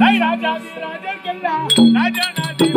ராஜாதி ராஜர்க்கெல்லாம் ராஜாநாதி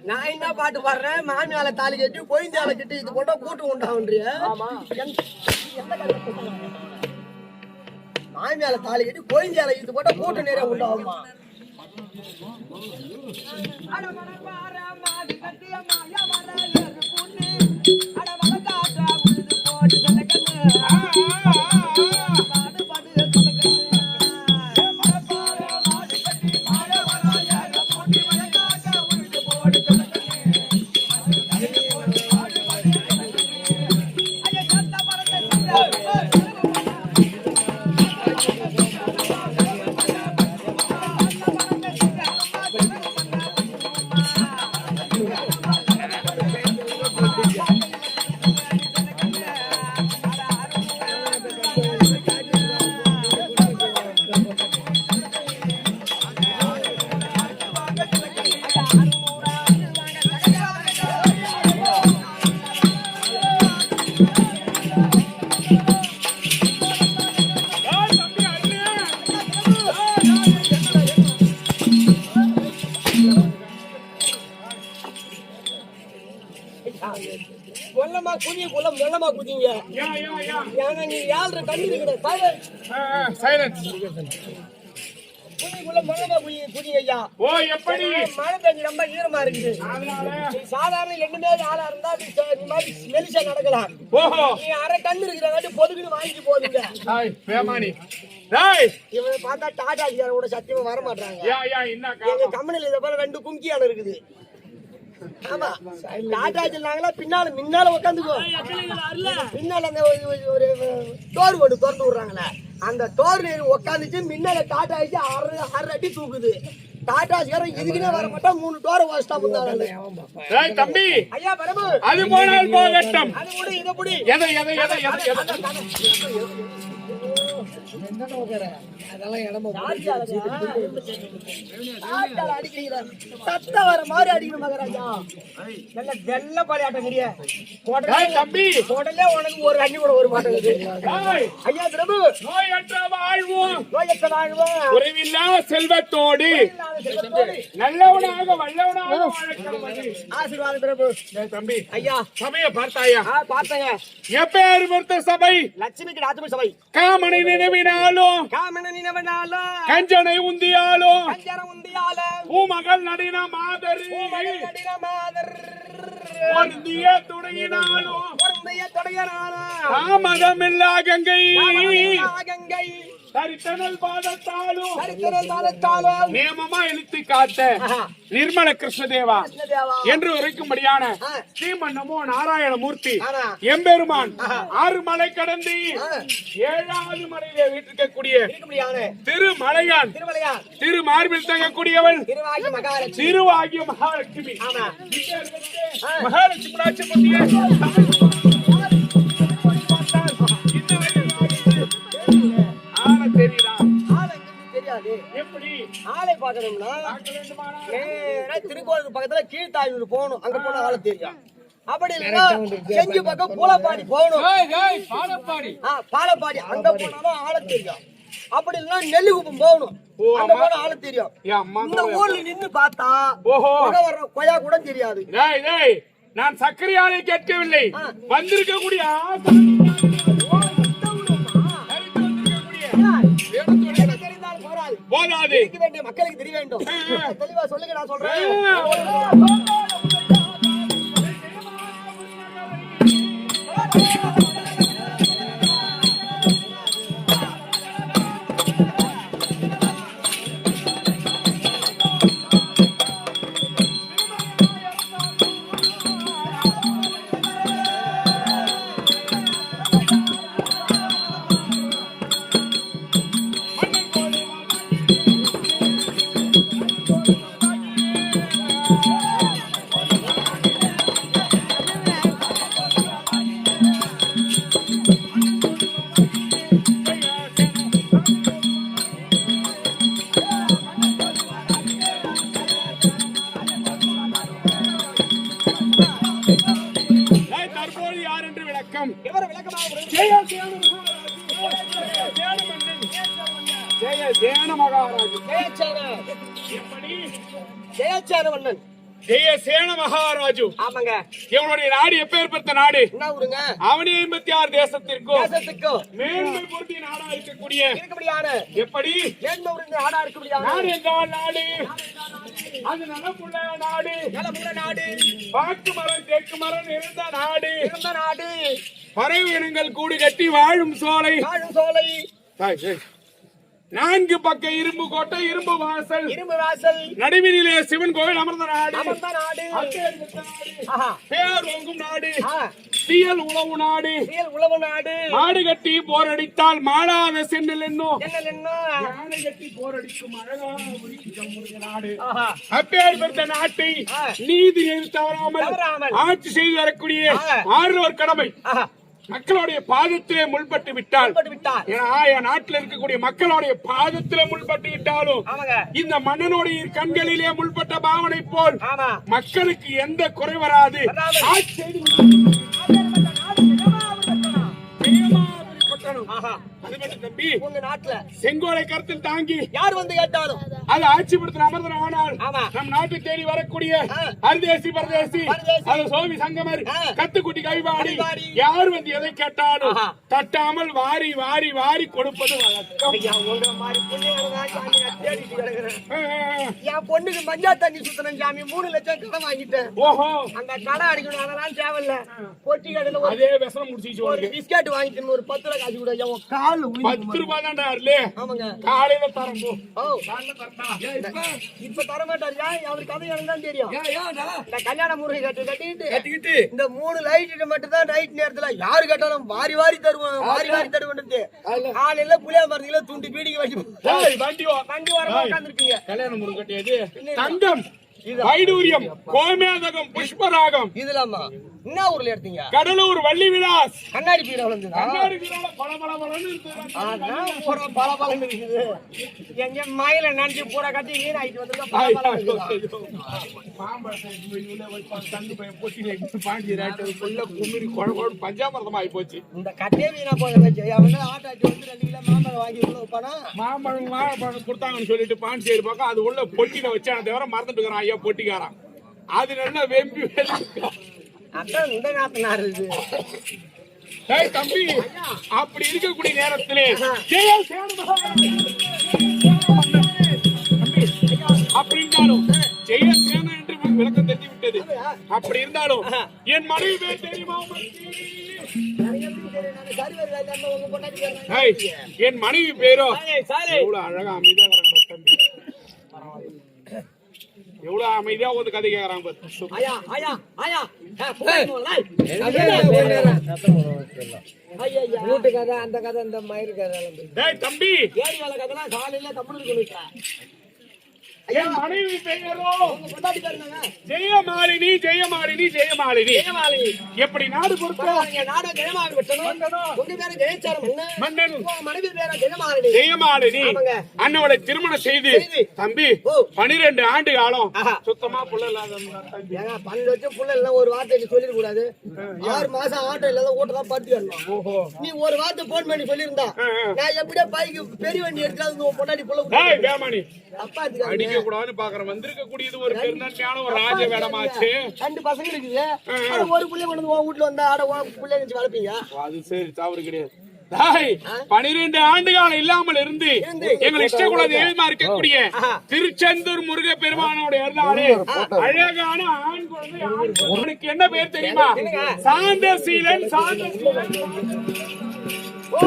நான் என்ன பாட்டு பாடுறேன்? மாமியால தாலி கட்டி பொய்ந்தால கட்டி இது போட்டா கூட்டு உண்டாவுன்றிய. மாமியால தாலி கட்டி பொய்ந்தால இது போட்டா கூட்டு நிறைய உண்டாகுமா? சாதாரண எண்ணுமே ஆளா இருந்தா மெலிசா நடக்கலாம். நீ அரை டன் இருக்கிற பொதுக்குன்னு வாங்கி போதுங்க. இவனை பார்த்தா டாடா கூட சத்தியமா வர மாட்டாங்க. எங்க கம்பெனில இதை போல 2 கும்கியான இருக்குது. ஆமா டாடா சொன்னாங்களா பின்னால முன்னால உட்காந்துக்கோ. பின்னால அந்த ஒரு டோர் போட்டு திறந்து விடுறாங்களே அந்த டோர் உட்காந்துச்சு முன்னால டாடா ஆச்சு 6 அடி தூக்குது. டாடா சேரம் இதுக்குன்னே வர மாட்டா 3 டோரை வாசிட்டா முன்னால. தம்பி ஐயா பரமு அது போனால் போகட்டும். அது கூட இத புடி அதெல்லாம் இடமா அடிக்கிறீங்க சத்த வர மாதிரி அடிக்கணும் மகராஜா. நல்ல வெள்ள பாலியாட்டங்கிறிய தம்பி உடனே உனக்கு ஒரு அண்ணி கூட ஒரு மாட்டேங்குது. ஐயா பிரபு நோயற்ற வாழ்வோம் குறைவில்லா செல்வத்தோடு நல்லவனாக வல்லவனாக ஆசீர்வாதம் பிரபு. தம்பி ஐயா சபையை பார்த்தாயா? பார்த்தங்க. எப்பேர் பொறுத்த சபை லட்சுமிக்கு ராஜப சபை. காமனை நினைவினாலும் கஞ்சனை உந்தியாலும் பூமகள் நடின மாதர் துணையினாலும் தாமதமில்லா கங்கை தரித்தனல் பாதத்தாலும் சரித்திரல் காலத்தாலும் நியமமா இழுத்து காத்த நிர்மல கிருஷ்ணதேவா என்று உரைக்கும்படியான ஸ்ரீமன் நமோ நாராயணமூர்த்தி எம்பெருமான் 6 மலை கடந்து 7வது மலையிலே வீட்டிருக்கக்கூடிய திருமலையான் திரு மார்பில் தங்கக்கூடியவள் திருவாகிய மகாலட்சுமி மகாலட்சுமி தெரியாது. எப்படி ஆளை பார்க்கணும்னா நேரா திருக்கோயிலுக்கு பக்கத்துல கீழ்த்தாயூர் போகணும். அங்க போனா ஆளை தெரியும். அப்படி இல்லைன்னா செஞ்சு பக்கம் பூலப்பாடி போகணும். பாலப்பாடி அங்க போனாலும் ஆளை தெரியும். அப்படி இல்லைன்னா நெல்லிக்குப்பம் போகணும். அங்க போனா ஆளை தெரியும். இந்த ஊர்ல நின்னு பார்த்தா வர்ற கொயா கூட தெரியாது. நான் சர்க்கரையாலை கேட்கவில்லை, வந்திருக்கக்கூடிய போதாது, மக்களுக்கு தெரிய வேண்டும். தெளிவா சொல்லுங்க, நான் சொல்றேன். தற்போது யார் என்று விளக்கம் ஜெயசேன மகாராஜு. ஜெயச்சேன மன்னன் ஜெயசேன மகாராஜு. ஆமாங்க. இவனுடைய நாடு எப்பேற்பட்ட நாடு? என்ன ஊருங்க? அவனே 86 தேசத்திற்கும் மேன்மை பொருந்திய நாடா இருக்கக்கூடிய எப்படி மேன்மை பொருந்திய நாடா இருக்கக்கூடிய நாடு என்றால் நாடு அது நலமுள்ள நாடு, பாக்கு மரம் தேக்கு மரம் இருந்த நாடு, பறவை இனங்கள் கூடு கட்டி வாழும் சோலை, 4 பக்க இரும்பு கோட்டை, இரும்பு வாசல், நடுவினிலே சிவன் கோவில் அமர்ந்த நாடு, பேர் ஓங்கும் நாடு, தீயல் உழவு நாடு, மாடு கட்டி போர் அடித்தால் மாளாத சென்னல் என்னும் யானை கட்டி போர் அடிக்கும் அழகான நாடு. அப்பேற்பட்ட நாட்டை நீதி தவறாமல் ஆட்சி செய்து வரக்கூடிய ஆறுவர் கடமை. மக்களுடைய பாதத்திலே முள்பட்டு விட்டால், என் நாட்டில் இருக்கக்கூடிய மக்களுடைய பாதத்திலே முள்பட்டு விட்டாலும் இந்த மன்னனுடைய கண்களிலே முள்பட்ட பாவனை போல் மக்களுக்கு எந்த குறை வராது. தம்பி, உங்க நாட்டுல செங்கோலை கருத்தில் தாங்கி யார் வந்து கேட்டாலும் அது ஆட்சிப்படுத்த அமர்ந்தனால் நம் நாட்டு தேடி வரக்கூடிய அர்தேசி பரதேசி அது சோமி சங்கமர் கத்துக்குட்டி கைவாடி யார் வந்து எதை கேட்டாலும் தட்டாமல் வாரி வாரி வாரி கொடுப்பது வழக்கம். என் பொண்ணுக்கு மஞ்சா தண்ணி சுத்தணும் சாமி, 3 லட்சம் கடன் வாங்கிட்டேன். ஓஹோ, அந்த கடை அடிக்கணும், அதெல்லாம் தேவையில்ல. பொட்டி கடையில அதே விஷம் முடிச்சு பிஸ்கட் வாங்கிட்டு ஒரு 10 ரூபாய் காசு கூட கால் 10 ரூபாய் தான்டா. ஆமாங்க, காலையில தரம் போ. இப்ப தர மாட்டாரியா? அவருக்கு கதை எனக்கு தான் தெரியும். இந்த கல்யாண முறை கட்டிக்கிட்டு இந்த 3 லைட் மட்டும் தான் நைட் நேரத்துல யாரு கேட்டாலும் வாரி வாரி தருவோம், வாரி வாரி தருவோம். காலையில புளியா மரத்துல துண்டு பீடிக்கு வண்டி வர உட்காந்துருக்கீங்க. கல்யாண முறை கட்டியது தங்கம், வைடூரியம், கோமேதகம், புஷ்பராகம். இதுலாமா என்ன ஊர்ல எடுத்தீங்க? கடலூர் வள்ளி விலாஸ். கண்ணாடி பீரா வளர்ந்துதா? கண்ணாடி பீரால பளபளன்னு இருக்குது. பளபளன்னு இருக்குது. எங்க மயில நஞ்சு பூரா கட்டி வீண் ஆயிட்டு வந்திருக்கா. பஞ்சாமிரதம் ஆகி போச்சு. இந்த கட்டே வீணா போய் ஆட்டாச்சி வந்து 2 கிலோ மாம்பழம் வாங்கி வைப்பானா? மாம்பழம் கொடுத்தாங்கன்னு சொல்லிட்டு பாண்டிச்சேரி பக்கம் அது உள்ள பொட்டியில வச்சான தவிர மறந்துட்டு இருக்கிறான் ஐயா பொட்டிக்காரன். அது நல்லா வெம்பி அதான் இந்த நாத்தனார் இருக்கு. தம்பி, அப்படி இருக்கக்கூடிய நேரத்திலே அப்படி இருந்தாலும் ஜெயசேன என்று விளக்கம் தெரிந்து விட்டது. அப்படி இருந்தாலும் என் மனைவி பேர் தெரியுமா? ஏய், என் மனைவி பேரோ எவ்வளவு அழகா அமைதியா இருக்கிறாங்க தம்பி. எவ்வளவு அமைதியா ஒரு கதை கேக்குறாங்க பாரு. வீட்டு கதை அந்த கதை இந்த மயிறு கதை டேய் தம்பி, ஏழு வேலை கதைலாம் காலையில தமிழ் இருக்கு. என் மனைவி பெயரோ கொண்டாடி பாருங்க ஜெயமாலினி ஜெயமாலினி ஜெயமாலினி. ஜெயமாலினி. எப்படி நாடு பொறுத்தோம் நாடு ஜெயமாலினி விட்டணும். உங்க பேரு ஜெயச்சாரம் மன்னன் மனைவி பேர ஜெயமாலினி. ஜெயமாலினி ஆமாங்க. அண்ணவளை திருமணம் செய்து தம்பி ஓ. 12 ஆண்டு காலம் ஆஹா. சுத்தமா புள்ள இல்லாத தம்பி. ஏங்க 12 வருஷம் புள்ள எல்லாம் ஒரு வார்த்தை நீ சொல்லிட கூடாது. 6 மாசம் ஆட்டோ இல்லாத ஓட்டதான் படுத்து வரணும். ஓஹோ, நீ ஒரு வார்த்தை போன் பண்ணி சொல்லியிருந்தா நான் எப்படியே பைக்கு பெரிய வண்டி எடுக்காது பொண்டாடி புள்ள டேய் வேமானி, அப்பா இருக்காங்க. அடிக்க கூடாதுன்னு பாக்குறேன். வந்திருக்க கூடியது ஒரு பெருநன்மையான ஒரு ராஜ வேடமாச்சு. 2 பசங்க இருக்குது. ஆனா ஒரு புள்ள கொண்டு வந்து உன் வீட்டுல வந்தா ஆட புள்ள நினைச்சு வளர்ப்பீங்க. அது சரி, தவறு கிடையாது. டேய், 12 ஆண்டு காலம் இல்லாமல் இருந்து எங்கள் இஷ்டகுல தெய்வமா இருக்கக்கூடிய திருச்செந்தூர் முருக பெருமானோட இருந்தாலே அழகான ஆண் குழந்தை. உனக்கு என்ன பேர் தெரியுமா? சாந்தசீலன். சாந்தசீலன். ஓ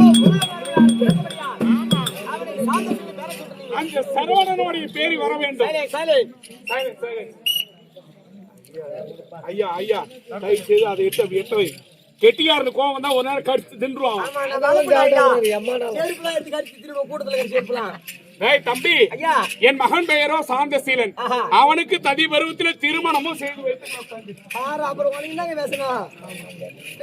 அவனுக்கு சாந்தத்துக்கு பேர சொல்றீங்க. அந்த சரவணனுடைய பேரி வர வேண்டும். Silent Silence, silence. ஐயா ஐயா, தயவு செய்து அதை எட்டவை. கெட்டியாருக்கு கோவம் வந்தா ஒரு நேரம் கடிச்சு தின்றுவான். டேய் தம்பி, ஐயா என் மகன் பெயரோ சாந்தசீலன். அவனுக்கு ததி பருவத்தில் திருமணமும் செய்து வைத்து அப்புறம் உனக்கு என்னங்க பேசணும்?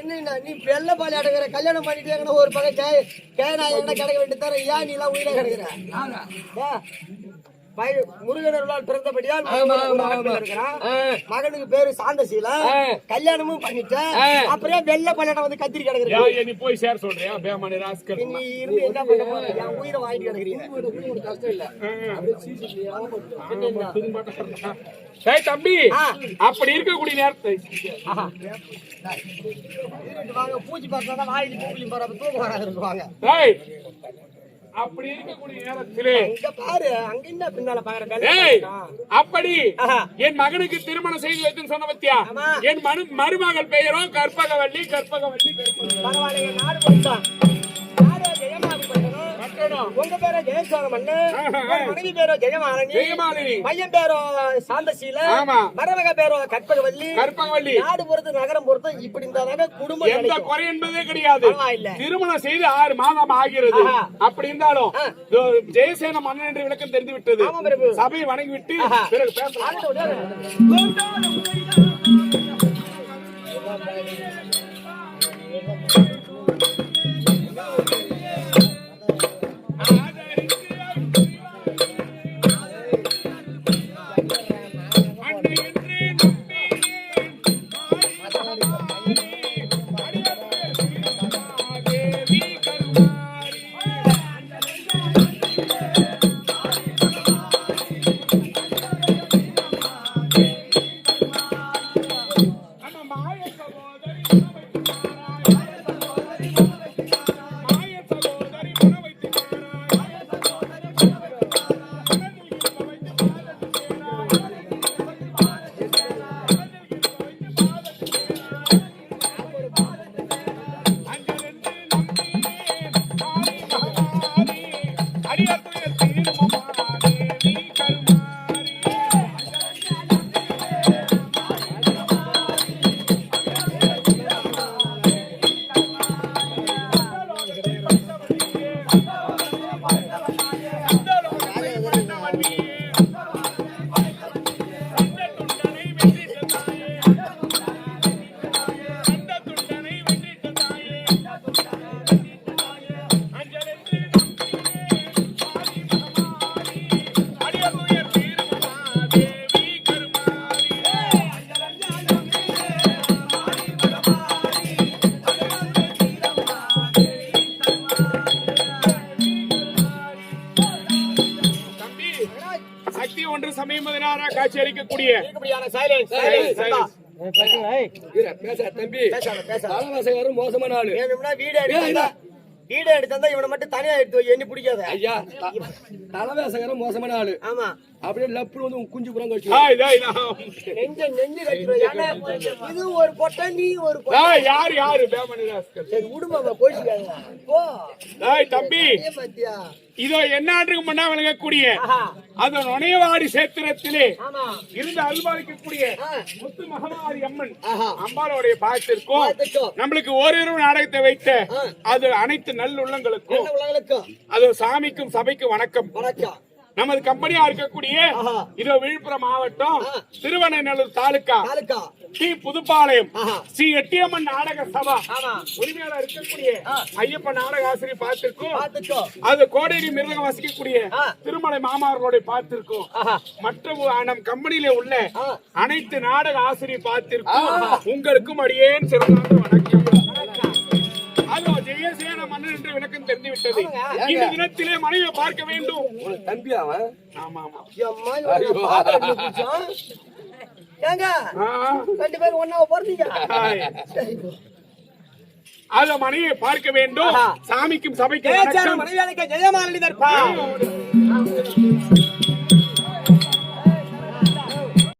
என்ன நீ வெள்ள பால் அடங்குற கல்யாணம் பண்ணிட்டு ஒரு பக்கம் கேனாய் கிடைக்க வேண்டிய தர ஏன் நீ எல்லாம் உயிரை கிடக்குற? முருகனருளால் பிறந்தபடியால் இருக்கிறான். மகனுக்கு பேரு சாந்தசீலன். கல்யாணமும் பண்ணிட்டேன். அப்புறம் வெள்ள பல்லாட்டம் வந்து கத்திரி கிடக்குற. நீ போய் சேர சொல்றியா? பேமணி ராஸ்கல், நீ இருந்து என்ன பண்ண போற? என் உயிரை வாங்கிட்டு கிடக்குறீங்க. கஷ்டம் இல்ல. டேய் தம்பி, அப்படி இருக்கக்கூடிய நேரத்தை வாங்க பூச்சி பார்த்தா வாயிட்டு பூச்சி போற தூக்கம் வராதுவாங்க. டேய், அப்படி இருக்கக்கூடிய நேரத்திலே இங்க பாரு, அங்க என்ன பின்னால பாக்குற. ஏய், அப்படி என் மகனுக்கு திருமணம் செய்து வைத்துன்னு சொன்ன பத்தியா? என் மருமகள் பெயரோ கற்பகவல்லி. கற்பகவல்லி பரவாயில்லைங்க, நாடு போயிட்டான். நாடு ஜெயமாலினி பட்டணும். உங்க பேரோ ஜெயசோரம் மண்ணு, மனைவி பேரோ ஜெயமாலினி. ஜெயமாலினி. பையன் பேரோ சாந்தசீலன். ஆமா. மருமக பேரோ கற்பகவல்லி. கற்பகவல்லி. நாடு பொறுத்து நகரம் பொறுத்து இப்படி இருந்தாங்க குடும்பம். எந்த குறை என்பதே கிடையாது. திருமணம் செய்து 6 மாதம் ஆகிறது. அப்படி இருந்தாலும் ஜெயசேன மன்னன் என்று விளக்கம் தெரிந்து விட்டது. சபையை வணங்கி விட்டு பிறகு பேசலாம். காட்சி அளிக்கக்கூடிய மோசமான ஆளு. வீடியோ எடுத்தா இவனை மட்டும் தனியா எடுத்து வை, என்ன பிடிக்காத. ஐயா தலைவேசகர மோசமான ஆளு. ஆமா அப்படியே லப்பு வந்து குஞ்சு புறம் கழிச்சு நெஞ்சு கட்டுறேன். இது ஒரு பொட்டை, நீ ஒரு பொட்டை. யாரு பேமணிதாஸ்கர்? சரி விடுமாமா, போயிடுக்காங்க போ. தம்பி பாத்தியா இதோ எந்நாட்டுக்கு முன்னா விளங்கக்கூடிய ஆஹா அது நுணையவாடி சேத்திரத்திலே ஆமா இருந்து அருள்பாலிக்கக்கூடிய ஆ. முத்து மகமாரி அம்மன் ஆஹா அம்பாளுடைய பாத்திற்கும் பார்த்துக்கோ. நம்மளுக்கு ஓரிரு நாடகத்தை வைத்த ஆ. அது அனைத்து நல்லுள்ளங்களுக்கும் நல்ல உலகளுக்கும் அது சாமிக்கும் சபைக்கும் வணக்கம். வணக்கம். நமது கம்பெனியா இருக்கக்கூடிய ஆஹா. இதோ விழுப்புரம் மாவட்டம் ஆ. திருவண்ணநல்லூர் தாலுகா தாலுக்கா டி புதுப்பாளையம் ஆஹா. ஸ்ரீ எட்டியம்மன் நாடக சபா ஆமா உரிமையாளர் இருக்கக்கூடிய ஆ. ஐயப்பன் நாடக ஆசிரியர் பார்த்திருக்கும். பார்த்துக்கோ. அது கோடேரி மிருதகம் வசிக்கக்கூடிய ஆ. திருமலை மாமாவர்களுடைய பார்த்திருக்கும். ஆஹா மற்ற நம் கம்பெனியில உள்ள ஆ. அனைத்து நாடக ஆசிரியர் பார்த்திருக்கும். உங்களுக்கும் அடியேன் சிறந்த வணக்கம். அதோ ஜெயசேன மன்னன் என்று விளக்கம் தெரிந்து விட்டது. இந்த தினத்திலே மனைவியை பார்க்க வேண்டும். உனக்கு தம்பி அவன். ஆமா ஆமா எம்மா, இவனை பாப்பா எப்படி பிடிச்சான்? ஏங்க ஆ. ரெண்டு பேரும் ஒண்ணாவ போறீங்க. ஹாய். அதோ மனைவியை பார்க்க வேண்டும். ஆஹா. சாமிக்கும் சபைக்கும் வணக்கம். மனைவியாளுக்கு ஜெயமாலினி தர்ப்பா.